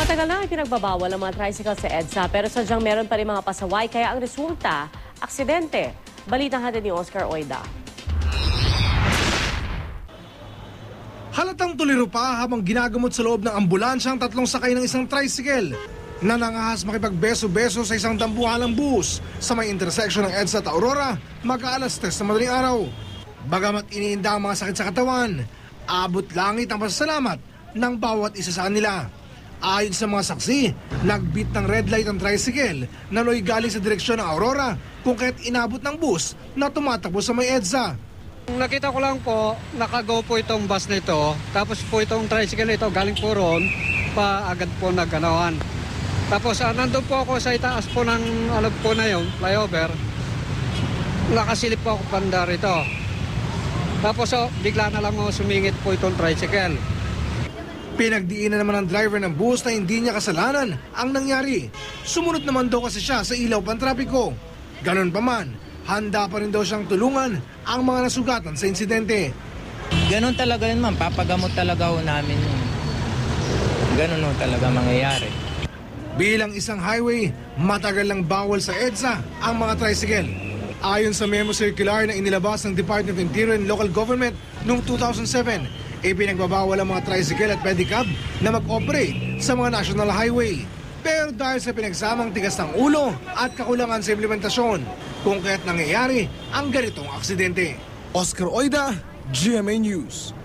Matagal na ipinagbabawal ang mga tricycle sa EDSA pero sadyang meron pa rin mga pasaway kaya ang resulta, aksidente. Balita natin ni Oscar Oida. Halatang tuliro pa habang ginagamot sa loob ng ambulansya ang tatlong sakay ng isang tricycle na nangahas makipagbeso-beso sa isang dambuhalang bus sa may intersection ng EDSA at Aurora mag-aalas 3 na madaling araw. Bagamat iniinda ang mga sakit sa katawan, abot langit ang pasasalamat ng bawat isa sa kanila. Ayon sa mga saksi, nagbit ng red light ang tricycle na loy galing sa direksyon ng Aurora kung kaya't inabot ng bus na tumatakbo sa may EDSA. Nakita ko lang po, nakago po itong bus nito, tapos po itong tricycle nito galing po roon, agad po nagganawan. Tapos nandun po ako sa itaas po ng po na yung flyover, nakasilip po ako banda rito. Tapos bigla na lang sumingit po itong tricycle. Pinagdiinan naman ng driver ng bus na hindi niya kasalanan ang nangyari. Sumunod naman daw kasi siya sa ilaw pantrapiko. Ganon pa man, handa pa rin daw siyang tulungan ang mga nasugatan sa insidente. Ganon talaga yun, ma'am. Papagamot talaga ho namin yun. Ganon ho talaga mangyayari. Bilang isang highway, matagal lang bawal sa EDSA ang mga tricycle. Ayon sa memo circular na inilabas ng Department of Interior and Local Government noong 2007, ipinagbabawal ang mga tricycle at pedicab na mag-operate sa mga national highway. Pero dahil sa pinagsamang tigas ng ulo at kakulangan sa implementasyon, kung kaya't nangyayari ang ganitong aksidente. Oscar Oida, GMA News.